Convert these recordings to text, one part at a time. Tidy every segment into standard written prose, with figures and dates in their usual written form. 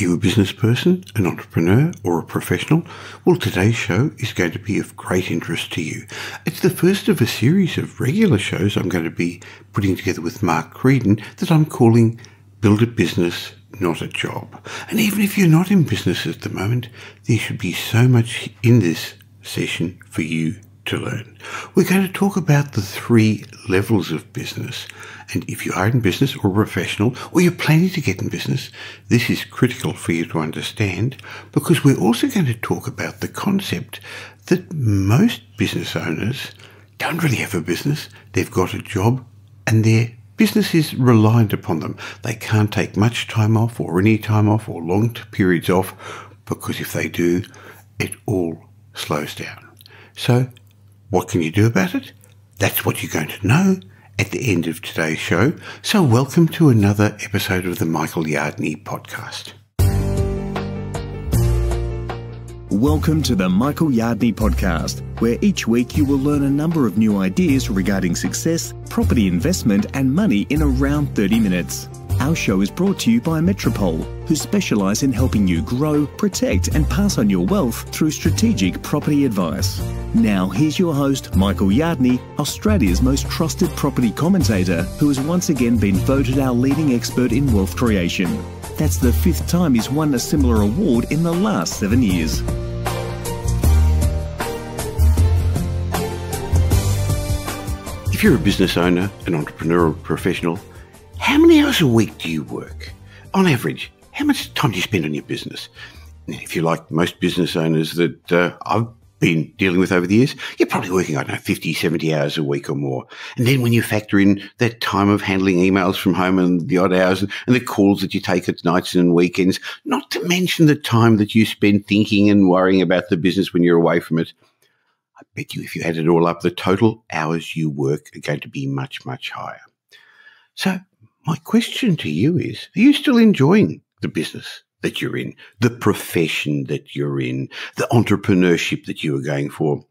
you a business person, an entrepreneur, or a professional? Well, today's show is going to be of great interest to you. It's the first of a series of regular shows I'm going to be putting together with Mark Creedon that I'm calling Build a Business, Not a Job. And even if you're not in business at the moment, there should be so much in this session for you to learn. We're going to talk about the 3 levels of business. And if you are in business or a professional, or you're planning to get in business, this is critical for you to understand, because we're also going to talk about the concept that most business owners don't really have a business. They've got a job and their business is reliant upon them. They can't take much time off or any time off or long periods off, because if they do, it all slows down. So what can you do about it? That's what you're going to know at the end of today's show. So welcome to another episode of the Michael Yardney podcast. Welcome to the Michael Yardney podcast, where each week you will learn a number of new ideas regarding success, property investment and money in around 30 minutes. Our show is brought to you by Metropole, who specialise in helping you grow, protect and pass on your wealth through strategic property advice. Now here's your host, Michael Yardney, Australia's most trusted property commentator, who has once again been voted our leading expert in wealth creation. That's the 5th time he's won a similar award in the last 7 years. If you're a business owner, an entrepreneur or professional, how many hours a week do you work? On average, how much time do you spend on your business? Now, if you're like most business owners that I've been dealing with over the years, you're probably working, 50, 70 hours a week or more. And then when you factor in that time of handling emails from home and the odd hours and the calls that you take at nights and weekends, not to mention the time that you spend thinking and worrying about the business when you're away from it, I bet you if you add it all up, the total hours you work are going to be much, much higher. So my question to you is, are you still enjoying the business that you're in, the profession that you're in, the entrepreneurship that you are going for?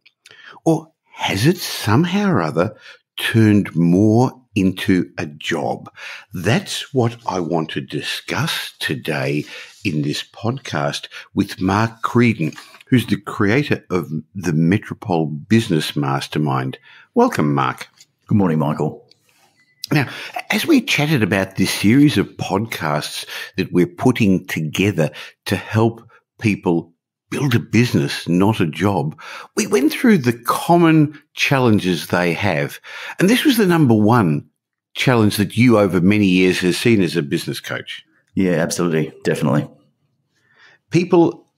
Or has it somehow or other turned more into a job? That's what I want to discuss today in this podcast with Mark Creedon, who's the creator of the Metropole Business Mastermind. Welcome, Mark. Good morning, Michael. Now, as we chatted about this series of podcasts that we're putting together to help people build a business, not a job, we went through the common challenges they have. And this was the number one challenge that you over many years has seen as a business coach. Yeah, absolutely. Definitely. People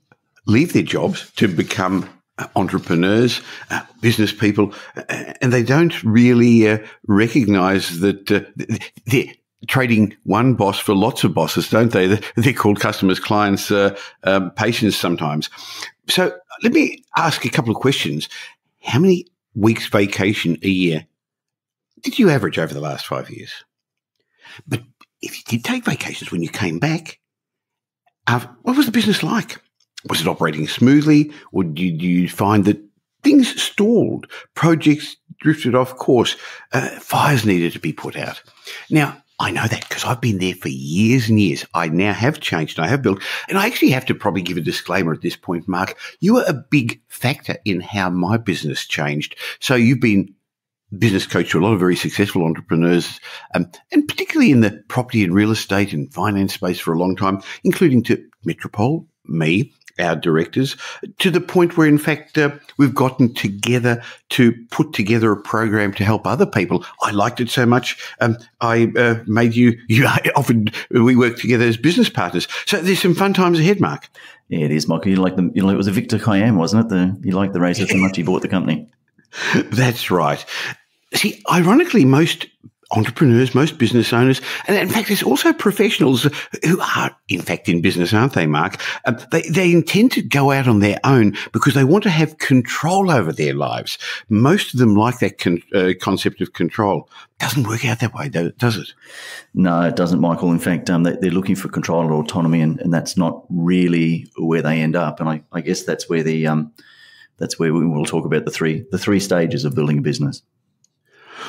leave their jobs to become entrepreneurs, business people, and they don't really recognize that they're trading one boss for lots of bosses, don't they? They're called customers, clients, patients sometimes. So let me ask a couple of questions. How many weeks vacation a year did you average over the last 5 years? But if you did take vacations when you came back, what was the business like? Was it operating smoothly, or did you find that things stalled, projects drifted off course, fires needed to be put out? Now, I know that because I've been there for years and years. I now have changed and I have built, and I actually have to probably give a disclaimer at this point, Mark. You were a big factor in how my business changed. So you've been business coach to a lot of very successful entrepreneurs, and particularly in the property and real estate and finance space for a long time, including to Metropole, me, our directors, to the point where, in fact, we've gotten together to put together a program to help other people. I liked it so much, I made you offered we work together as business partners. So there's some fun times ahead, Mark. Yeah, it is, Michael. You like it was a Victor Cayenne, wasn't it? You liked the racer so much you bought the company. That's right. See, ironically, most entrepreneurs, most business owners, and in fact, there's also professionals who are, in fact, in business, aren't they, Mark? They intend to go out on their own because they want to have control over their lives. Most of them like that concept of control. Doesn't work out that way, does it? No, it doesn't, Michael. In fact, they're looking for control and autonomy, and that's not really where they end up. And I guess that's where we will talk about the three stages of building a business.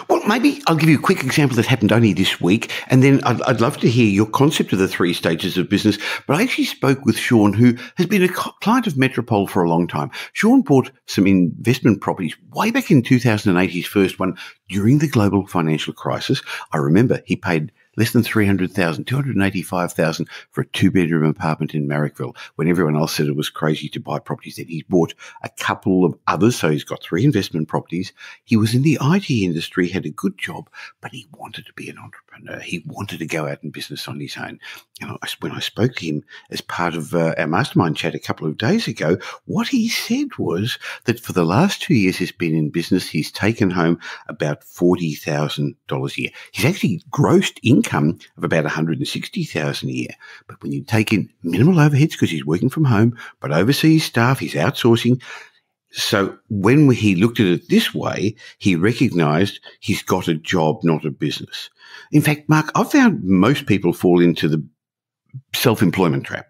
Well, maybe I'll give you a quick example that happened only this week, and then I'd love to hear your concept of the 3 stages of business. But I actually spoke with Sean, who has been a client of Metropole for a long time. Sean bought some investment properties way back in 2008, his first one, during the global financial crisis. I remember he paid less than $300,000, $285,000 for a 2-bedroom apartment in Marrickville, when everyone else said it was crazy to buy properties. Then he bought a couple of others, so he's got 3 investment properties. He was in the IT industry, had a good job, but he wanted to be an entrepreneur. He wanted to go out in business on his own. And when I spoke to him as part of our Mastermind chat a couple of days ago, what he said was that for the last 2 years he's been in business, he's taken home about $40,000 a year. He's actually grossed income of about $160,000 a year. But when you take in minimal overheads, because he's working from home, but overseas staff, he's outsourcing. So when he looked at it this way, he recognized he's got a job, not a business. In fact, Mark, I've found most people fall into the self-employment trap.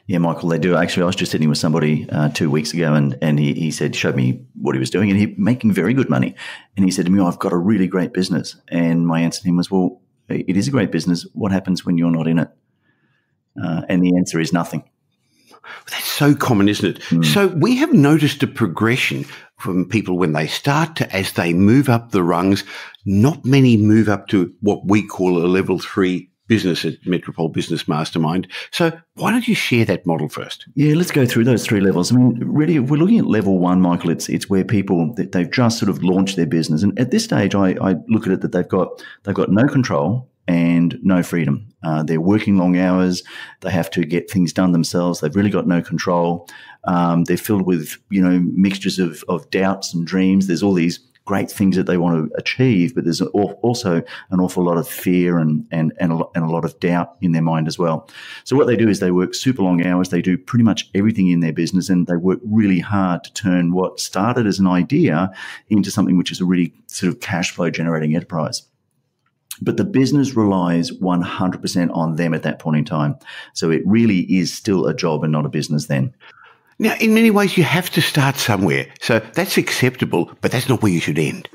Yeah, Michael, they do. Actually, I was just sitting with somebody 2 weeks ago, and he showed me what he was doing, and he's making very good money. And he said to me, I've got a really great business. And my answer to him was, well, it is a great business. What happens when you're not in it? And the answer is nothing. That's so common, isn't it? So we have noticed a progression from people when they start to as they move up the rungs. Not many move up to what we call a level 3 business at Metropole Business Mastermind. So why don't you share that model first? Yeah, let's go through those 3 levels. I mean, really, if we're looking at level 1, Michael, it's where people, they've just sort of launched their business. And at this stage, I look at it that they've got no control and no freedom. They're working long hours. They have to get things done themselves. They've really got no control. They're filled with, mixtures of doubts and dreams. There's all these great things that they want to achieve, but there's also an awful lot of fear and a lot of doubt in their mind as well. So what they do is they work super long hours. They do pretty much everything in their business, and they work really hard to turn what started as an idea into something which is a really sort of cash flow generating enterprise. But the business relies 100% on them at that point in time. So it really is still a job and not a business then. Now, in many ways, you have to start somewhere. So that's acceptable, but that's not where you should end.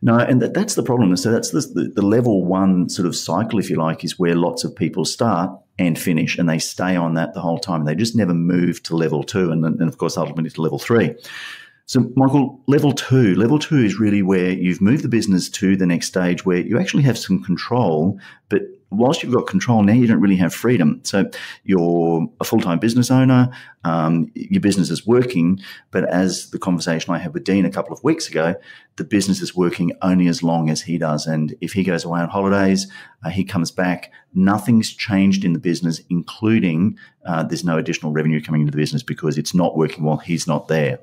No, and that's the problem. So that's the level 1 sort of cycle, if you like, is where lots of people start and finish, and they stay on that the whole time. They just never move to level 2 and of course, ultimately to level 3. So, Michael, level 2 is really where you've moved the business to the next stage where you actually have some control, but whilst you've got control, now you don't really have freedom. So you're a full-time business owner, your business is working, but as the conversation I had with Dean a couple of weeks ago, the business is working only as long as he does. And if he goes away on holidays, he comes back, nothing's changed in the business, including there's no additional revenue coming into the business because it's not working while he's not there.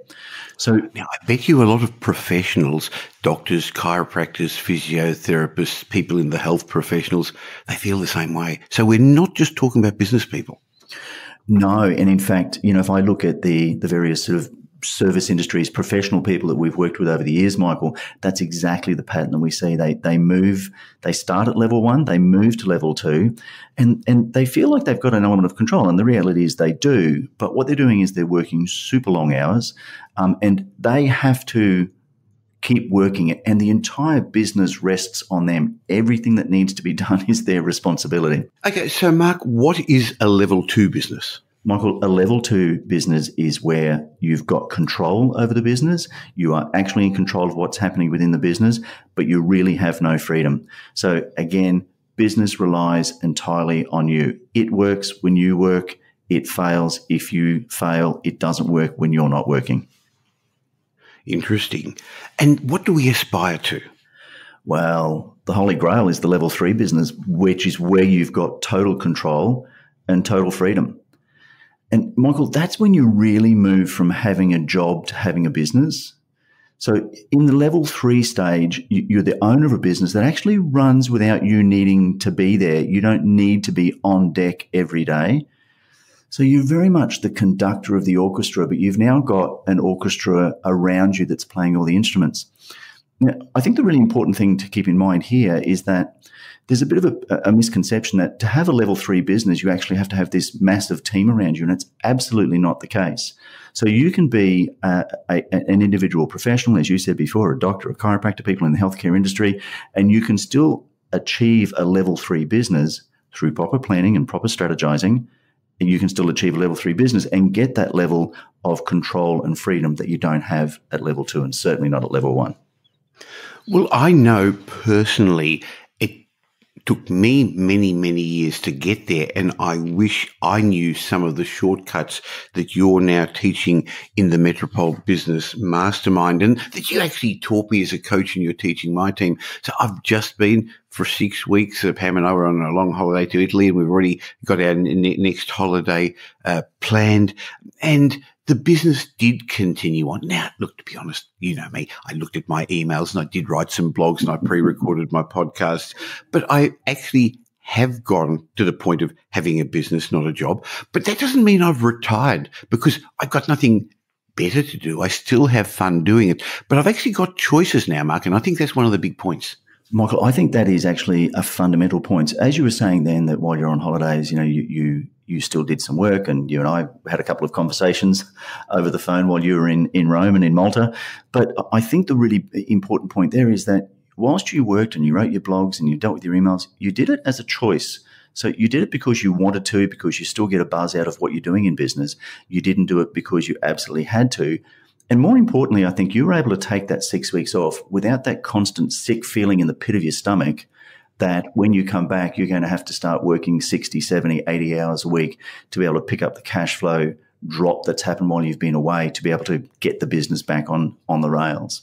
So now, I bet you a lot of professionals, doctors, chiropractors, physiotherapists, people in the health professionals, they feel the same way. So we're not just talking about business people. No, and in fact, if I look at the various sort of service industries, professional people that we've worked with over the years, Michael, that's exactly the pattern that we see. They start at level 1, they move to level 2, and they feel like they've got an element of control. And the reality is they do. But what they're doing is they're working super long hours, and they have to keep working it, and the entire business rests on them. Everything that needs to be done is their responsibility. Okay, so Mark, what is a level 2 business? Michael, a level 2 business is where you've got control over the business. You are actually in control of what's happening within the business, but you really have no freedom. So again, business relies entirely on you. It works when you work. It fails if you fail. It doesn't work when you're not working. Interesting. And what do we aspire to? Well, the Holy Grail is the level 3 business, which is where you've got total control and total freedom. And Michael, that's when you really move from having a job to having a business. So in the level 3 stage, you're the owner of a business that actually runs without you needing to be there. You don't need to be on deck every day. So you're very much the conductor of the orchestra, but you've now got an orchestra around you that's playing all the instruments. Now, I think the really important thing to keep in mind here is that there's a bit of a misconception that to have a level 3 business, you actually have to have this massive team around you, and it's absolutely not the case. So you can be an individual professional, as you said before, a doctor, a chiropractor, people in the healthcare industry, and you can still achieve a level 3 business through proper planning and proper strategizing. And you can still achieve a level 3 business and get that level of control and freedom that you don't have at level 2, and certainly not at level 1. Well, I know personally it took me many, many years to get there, and I wish I knew some of the shortcuts that you're now teaching in the Metropole Business Mastermind, and that you actually taught me as a coach and you're teaching my team. So I've just been for 6 weeks. Pam and I were on a long holiday to Italy, and we've already got our next holiday planned. And the business did continue on. Now, look, to be honest, you know me, I looked at my emails and I did write some blogs and I pre-recorded my podcasts, but I actually have gone to the point of having a business, not a job. But that doesn't mean I've retired, because I've got nothing better to do. I still have fun doing it, but I've actually got choices now, Mark, and I think that's one of the big points. Michael, I think that is actually a fundamental point. As you were saying then, that while you're on holidays, you still did some work, and you and I had a couple of conversations over the phone while you were in Rome and in Malta. But I think the really important point there is that whilst you worked and you wrote your blogs and you dealt with your emails, you did it as a choice. So you did it because you wanted to, because you still get a buzz out of what you're doing in business. You didn't do it because you absolutely had to. And more importantly, I think you were able to take that 6 weeks off without that constant sick feeling in the pit of your stomach that when you come back, you're going to have to start working 60, 70, 80 hours a week to be able to pick up the cash flow drop that's happened while you've been away, to be able to get the business back on the rails.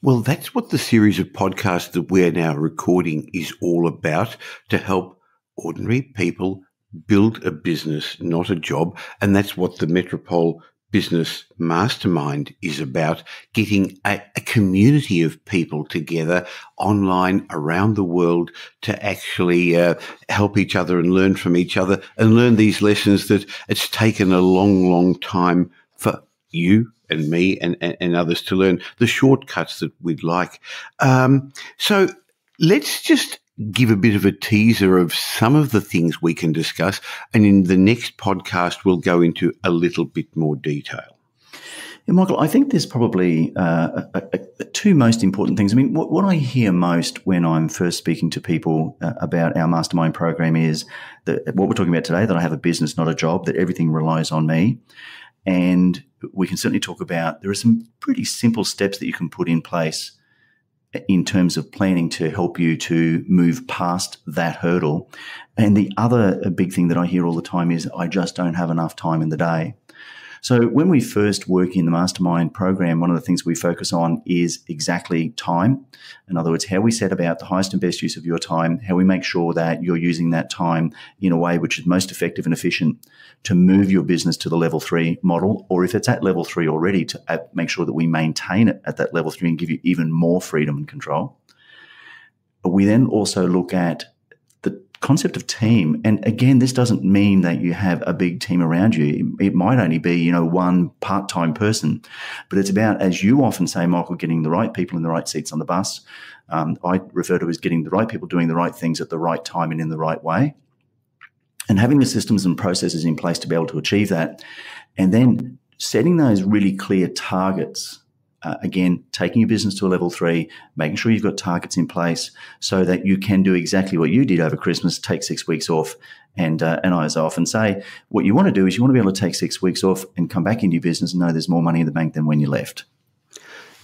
Well, that's what the series of podcasts that we're now recording is all about, to help ordinary people build a business, not a job. And that's what the Metropole Business Mastermind is about, getting a community of people together online around the world to actually help each other and learn from each other and learn these lessons that it's taken a long, long time for you and me and others to learn, the shortcuts that we'd like. So let's just give a bit of a teaser of some of the things we can discuss. And in the next podcast, we'll go into a little bit more detail. Yeah, Michael, I think there's probably two most important things. I mean, what I hear most when I'm first speaking to people about our mastermind program is that what we're talking about today, that I have a business, not a job, that everything relies on me. And we can certainly talk about, there are some pretty simple steps that you can put in place in terms of planning to help you to move past that hurdle. And the other big thing that I hear all the time is, I just don't have enough time in the day. So when we first work in the Mastermind program, one of the things we focus on is exactly time. In other words, how we set about the highest and best use of your time, how we make sure that you're using that time in a way which is most effective and efficient to move your business to the level 3 model, or if it's at level 3 already, to make sure that we maintain it at that level 3 and give you even more freedom and control. But we then also look at the concept of team. And again, this doesn't mean that you have a big team around you. It might only be, one part-time person, but it's about, as you often say, Michael, getting the right people in the right seats on the bus. I refer to as getting the right people doing the right things at the right time and in the right way, and having the systems and processes in place to be able to achieve that. And then setting those really clear targets. Again, taking your business to a level 3, making sure you've got targets in place so that you can do exactly what you did over Christmas, take 6 weeks off. And as I often say, what you want to do is you want to be able to take 6 weeks off and come back into your business and know there's more money in the bank than when you left.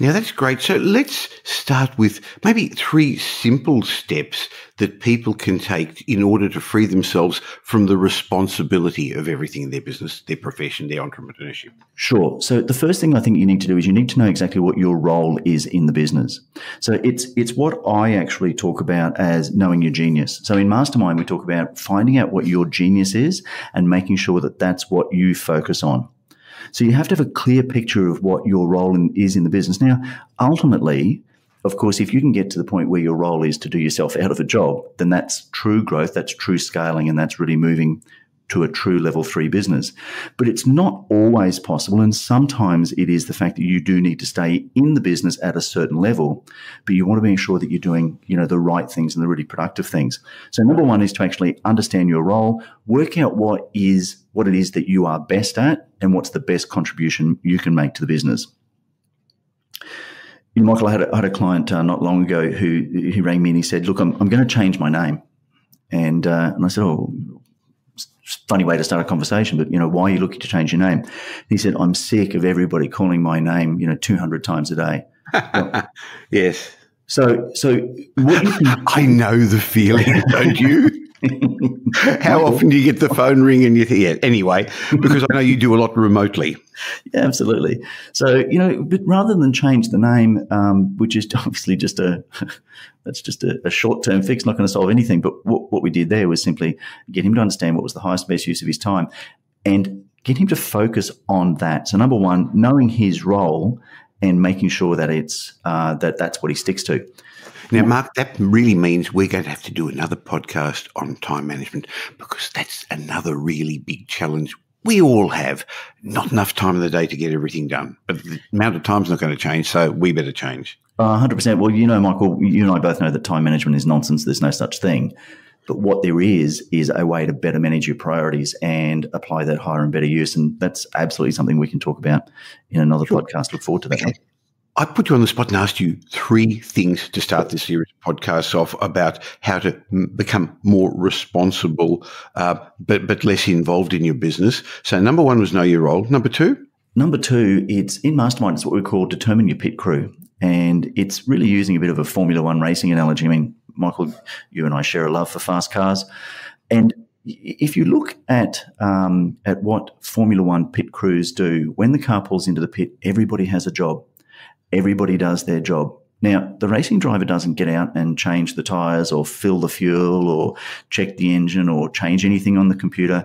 Now, that's great. So let's start with maybe 3 simple steps that people can take in order to free themselves from the responsibility of everything in their business, their profession, their entrepreneurship. Sure. So the first thing I think you need to do is you need to know exactly what your role is in the business. So it's what I actually talk about as knowing your genius. So in Mastermind, we talk about finding out what your genius is and making sure that that's what you focus on. So you have to have a clear picture of what your role is in the business. Now, ultimately, of course, if you can get to the point where your role is to do yourself out of a job, then that's true growth, that's true scaling, and that's really moving to a true level 3 business. But it's not always possible. And sometimes it is the fact that you do need to stay in the business at a certain level, but you want to make sure that you're doing, the right things and the really productive things. So number one is to actually understand your role, work out what it is that you are best at and what's the best contribution you can make to the business. Michael, I had a client not long ago who rang me and he said, look, I'm going to change my name. And I said, oh, funny way to start a conversation, but, why are you looking to change your name? And he said, I'm sick of everybody calling my name, 200 times a day. Well, yes. So what you can... I know the feeling, don't you? How often do you get the phone ring and you think, yeah, anyway, because I know you do a lot remotely. Yeah, absolutely. So, but rather than change the name, which is obviously just that's just a short-term fix, not going to solve anything. But what we did there was simply get him to understand what was the highest best use of his time and get him to focus on that. So number one, knowing his role and making sure that it's that's what he sticks to. Now, Mark, that really means we're going to have to do another podcast on time management because that's another really big challenge. We all have not enough time in the day to get everything done, but the amount of time's not going to change, so we better change. 100%. Well, Michael, you and I both know that time management is nonsense. There's no such thing. But what there is a way to better manage your priorities and apply that higher and better use. And that's absolutely something we can talk about in another podcast. Look forward to that. Okay. I put you on the spot and asked you 3 things to start this series of podcasts off about how to become more responsible, but less involved in your business. So number 1 was know your role. Number 2? Number 2, it's in Mastermind. It's what we call determine your pit crew. And it's really using a bit of a Formula One racing analogy. I mean, Michael, you and I share a love for fast cars. And if you look at what Formula One pit crews do, when the car pulls into the pit, everybody has a job. Everybody does their job. Now, the racing driver doesn't get out and change the tyres or fill the fuel or check the engine or change anything on the computer.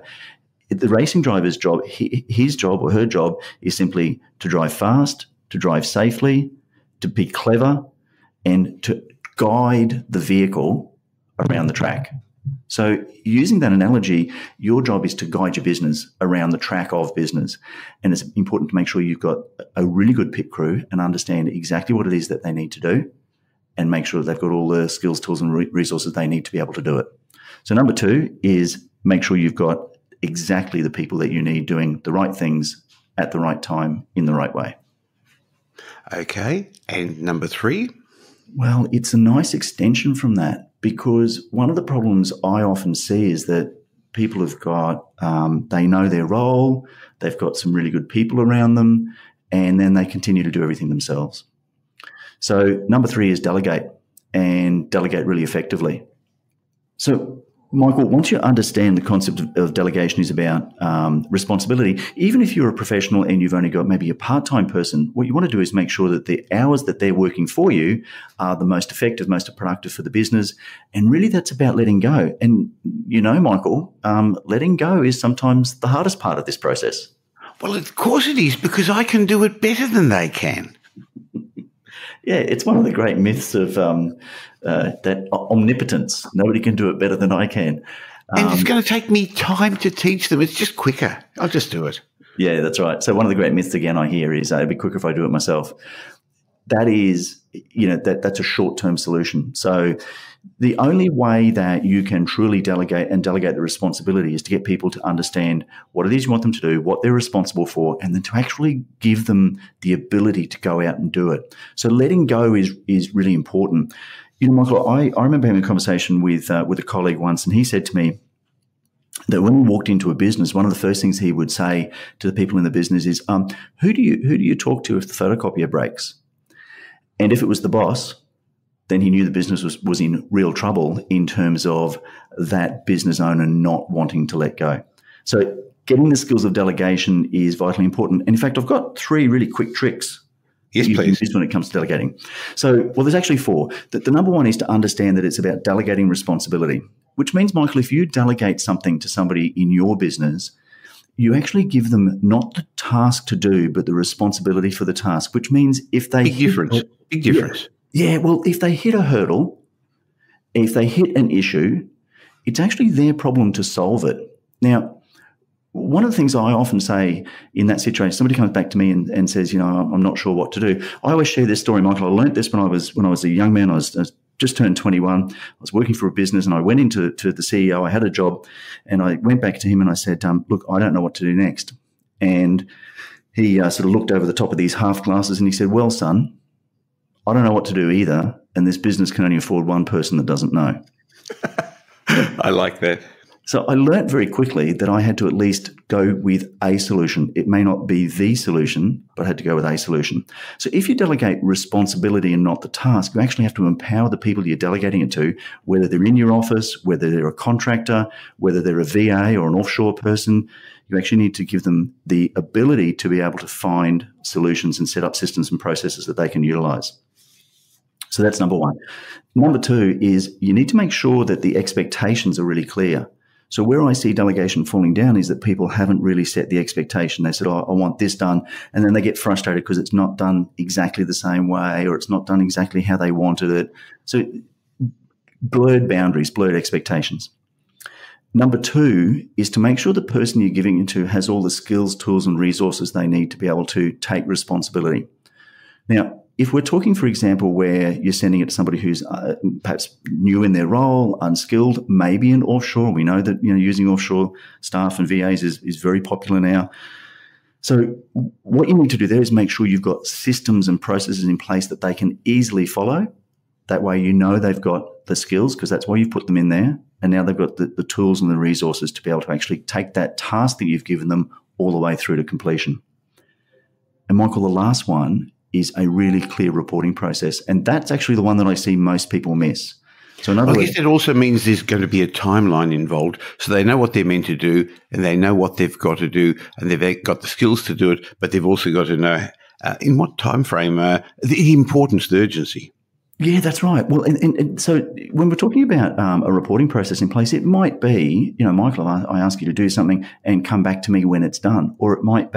The racing driver's job, his job or her job, is simply to drive fast, to drive safely, to be clever, and to guide the vehicle around the track. So using that analogy, your job is to guide your business around the track of business. And it's important to make sure you've got a really good pit crew and understand exactly what it is that they need to do and make sure that they've got all the skills, tools, and resources they need to be able to do it. So number 2 is make sure you've got exactly the people that you need doing the right things at the right time in the right way. Okay. And number 3? Well, it's a nice extension from that. Because one of the problems I often see is that people have got, they know their role, they've got some really good people around them, and then they continue to do everything themselves. So number 3 is delegate, and delegate really effectively. So Michael, once you understand the concept of delegation is about responsibility, even if you're a professional and you've only got maybe a part-time person, what you want to do is make sure that the hours that they're working for you are the most effective, most productive for the business. And really that's about letting go. And, Michael, letting go is sometimes the hardest part of this process. Well, of course it is, because I can do it better than they can. Yeah, it's one of the great myths of that omnipotence. Nobody can do it better than I can. And it's going to take me time to teach them. It's just quicker. I'll just do it. Yeah, that's right. So one of the great myths, again, I hear is it'd be quicker if I do it myself. That is, that's a short-term solution. So the only way that you can truly delegate the responsibility is to get people to understand what it is you want them to do, what they're responsible for, and then to actually give them the ability to go out and do it. So letting go is really important. Michael, I remember having a conversation with a colleague once, and he said to me that when he walked into a business, one of the first things he would say to the people in the business is, who do you talk to if the photocopier breaks? And if it was the boss, then he knew the business was in real trouble in terms of that business owner not wanting to let go. So getting the skills of delegation is vitally important. And in fact, I've got 3 really quick tricks. Yes, please. When it comes to delegating. So, there's actually 4. The number 1 is to understand that it's about delegating responsibility, which means, Michael, if you delegate something to somebody in your business, you actually give them not the task to do, but the responsibility for the task, which means if they... Big difference. Yeah, well, if they hit a hurdle, if they hit an issue, it's actually their problem to solve it. Now, one of the things I often say in that situation, somebody comes back to me and says, I'm not sure what to do. I always share this story, Michael. I learned this when I was a young man. I was just turned 21. I was working for a business, and I went into the CEO. I had a job, and I went back to him and I said, look, I don't know what to do next. And he sort of looked over the top of these half glasses and he said, well, son, I don't know what to do either, and this business can only afford one person that doesn't know. I like that. So I learnt very quickly that I had to at least go with a solution. It may not be the solution, but I had to go with a solution. So if you delegate responsibility and not the task, you actually have to empower the people you're delegating it to, whether they're in your office, whether they're a contractor, whether they're a VA or an offshore person. You actually need to give them the ability to be able to find solutions and set up systems and processes that they can utilize. So that's number one. Number two is you need to make sure that the expectations are really clear. So where I see delegation falling down is that people haven't really set the expectation. They said, I want this done. And then they get frustrated because it's not done exactly the same way, or it's not done exactly how they wanted it. So blurred boundaries, blurred expectations. Number two is to make sure the person you're giving it to has all the skills, tools, and resources they need to be able to take responsibility. Now, if we're talking, for example, where you're sending it to somebody who's perhaps new in their role, unskilled, maybe in offshore, we know that using offshore staff and VAs is very popular now. So what you need to do there is make sure you've got systems and processes in place that they can easily follow. That way they've got the skills, because that's why you've put them in there, and now they've got the tools and the resources to be able to actually take that task that you've given them all the way through to completion. And Michael, the last one is a really clear reporting process. And that's actually the one that I see most people miss. So in other words, I guess it also means there's going to be a timeline involved, so they know what they're meant to do, and they know what they've got to do, and they've got the skills to do it, but they've also got to know in what time frame, the importance, the urgency. Yeah, that's right. Well, and so when we're talking about a reporting process in place, it might be, Michael, I ask you to do something and come back to me when it's done. Or it might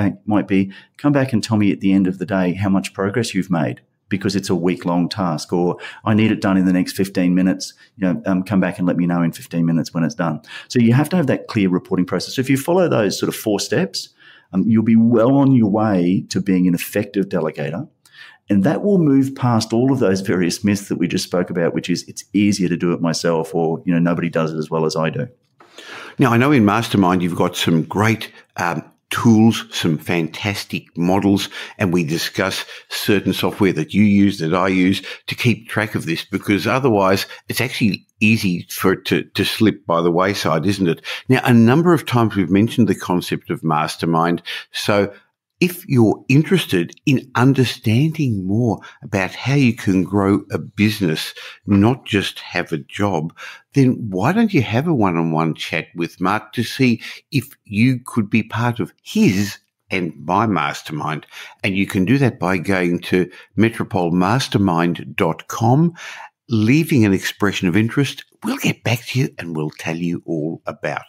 be, come back and tell me at the end of the day how much progress you've made, because it's a week-long task. Or I need it done in the next 15 minutes, come back and let me know in 15 minutes when it's done. So you have to have that clear reporting process. So if you follow those sort of 4 steps, you'll be well on your way to being an effective delegator. And that will move past all of those various myths that we just spoke about, which is it's easier to do it myself, or, nobody does it as well as I do. Now, I know in Mastermind you've got some great tools, some fantastic models, and we discuss certain software that you use, that I use, to keep track of this, because otherwise it's actually easy for it to slip by the wayside, isn't it? Now, a number of times we've mentioned the concept of Mastermind. So if you're interested in understanding more about how you can grow a business, not just have a job, then why don't you have a one-on-one chat with Mark to see if you could be part of his and my mastermind? And you can do that by going to metropolemastermind.com, leaving an expression of interest. We'll get back to you and we'll tell you all about it.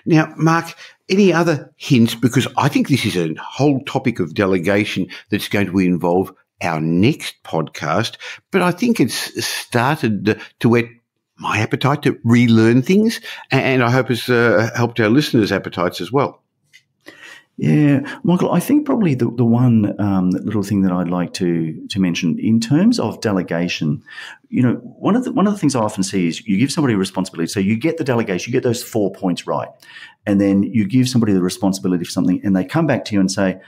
Now, Mark, any other hints? Because I think this is a whole topic of delegation that's going to involve our next podcast, but I think it's started to whet my appetite to relearn things, and I hope it's helped our listeners' appetites as well. Yeah, Michael, I think probably the one little thing that I'd like to mention in terms of delegation, one of the things I often see is you give somebody a responsibility. So you get the delegation, you get those 4 points right, and then you give somebody the responsibility for something, and they come back to you and say,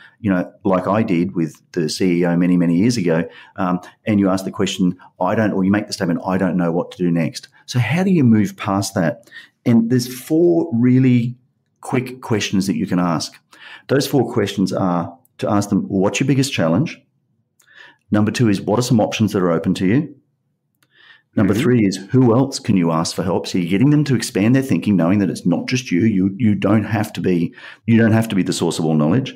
like I did with the CEO many, many years ago, and you ask the question, or you make the statement, I don't know what to do next. So how do you move past that? And there's 4 really quick questions that you can ask. Those 4 questions are to ask them, what's your biggest challenge? Number 2 is, what are some options that are open to you? Number 3 is, who else can you ask for help? So you're getting them to expand their thinking, knowing that it's not just you. You don't have to be the source of all knowledge.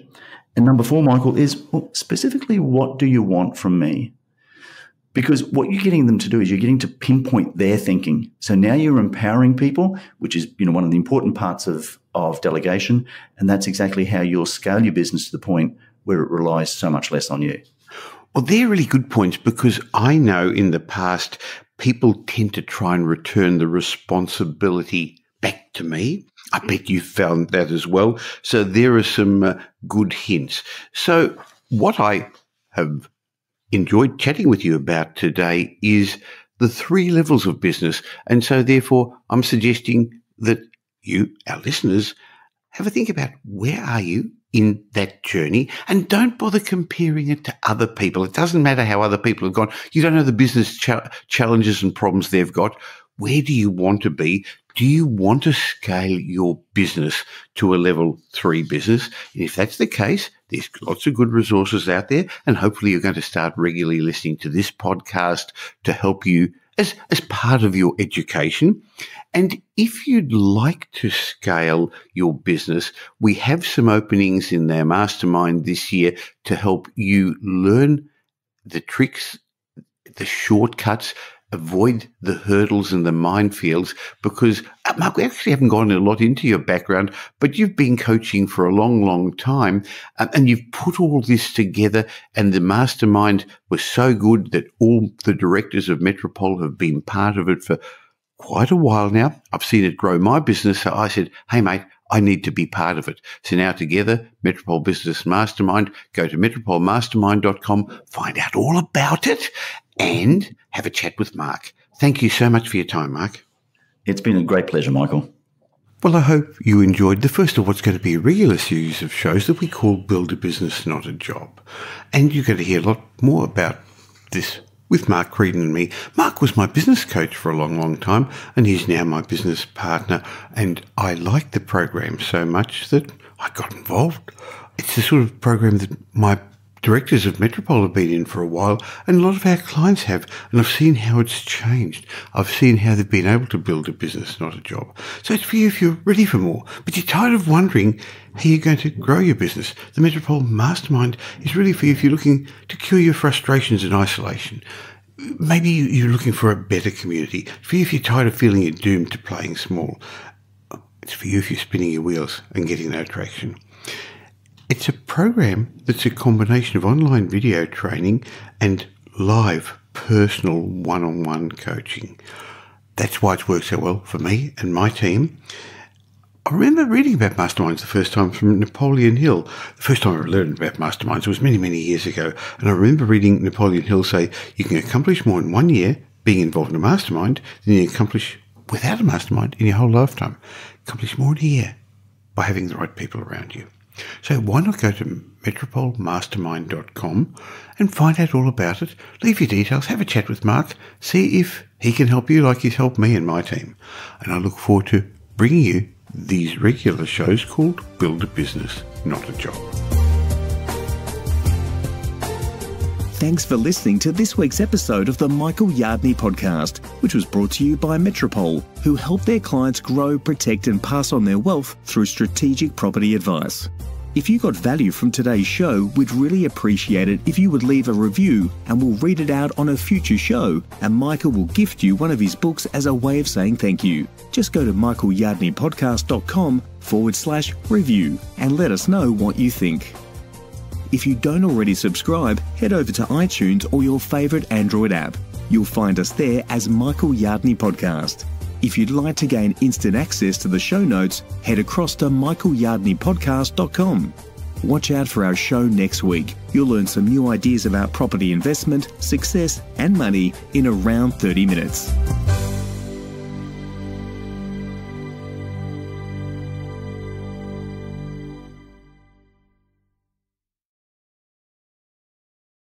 And number 4, Michael, is, well, specifically, what do you want from me? Because what you're getting them to do is you're getting to pinpoint their thinking. So now you're empowering people, which is one of the important parts of delegation, and that's exactly how you'll scale your business to the point where it relies so much less on you. Well, they're really good points, because I know in the past people tend to try and return the responsibility back to me. I bet you found that as well. So there are some good hints. So what I have enjoyed chatting with you about today is the 3 levels of business. And so therefore, I'm suggesting that you, our listeners, have a think about where are you in that journey, and don't bother comparing it to other people. It doesn't matter how other people have gone. You don't know the business challenges and problems they've got. Where do you want to be? Do you want to scale your business to a level 3 business? And if that's the case, there's lots of good resources out there, and hopefully you're going to start regularly listening to this podcast to help you as part of your education. And if you'd like to scale your business, we have some openings in our Mastermind this year to help you learn the tricks, the shortcuts, avoid the hurdles and the minefields, because, Mark, we actually haven't gone a lot into your background, but you've been coaching for a long, long time, and you've put all this together, and the Mastermind was so good that all the directors of Metropole have been part of it for quite a while now. I've seen it grow my business, so I said, hey, mate, I need to be part of it. So now together, Metropole Business Mastermind, go to metropolemastermind.com, find out all about it, and have a chat with Mark. Thank you so much for your time, Mark. It's been a great pleasure, Michael. Well, I hope you enjoyed the first of what's going to be a regular series of shows that we call Build a Business, Not a Job. And you're going to hear a lot more about this with Mark Creedon and me. Mark was my business coach for a long, long time, and he's now my business partner. And I liked the program so much that I got involved. It's the sort of program that my directors of Metropole have been in for a while, and a lot of our clients have, and I've seen how it's changed. I've seen how they've been able to build a business, not a job. So it's for you if you're ready for more, but you're tired of wondering how you're going to grow your business. The Metropole Mastermind is really for you if you're looking to cure your frustrations and isolation. Maybe you're looking for a better community. It's for you if you're tired of feeling you're doomed to playing small. It's for you if you're spinning your wheels and getting no traction. It's a program that's a combination of online video training and live personal one-on-one coaching. That's why it's worked so well for me and my team. I remember reading about masterminds the first time from Napoleon Hill. The first time I learned about masterminds was many, many years ago. And I remember reading Napoleon Hill say, you can accomplish more in 1 year being involved in a mastermind than you accomplish without a mastermind in your whole lifetime. Accomplish more in a year by having the right people around you. So why not go to metropolemastermind.com and find out all about it, leave your details, have a chat with Mark, see if he can help you like he's helped me and my team. And I look forward to bringing you these regular shows called Build a Business, Not a Job. Thanks for listening to this week's episode of the Michael Yardney podcast, which was brought to you by Metropole, who help their clients grow, protect and pass on their wealth through strategic property advice. If you got value from today's show, we'd really appreciate it if you would leave a review, and we'll read it out on a future show, and Michael will gift you one of his books as a way of saying thank you. Just go to michaelyardneypodcast.com/review and let us know what you think. If you don't already subscribe, head over to iTunes or your favourite Android app. You'll find us there as Michael Yardney Podcast. If you'd like to gain instant access to the show notes, head across to michaelyardneypodcast.com. Watch out for our show next week. You'll learn some new ideas about property investment, success and money in around 30 minutes.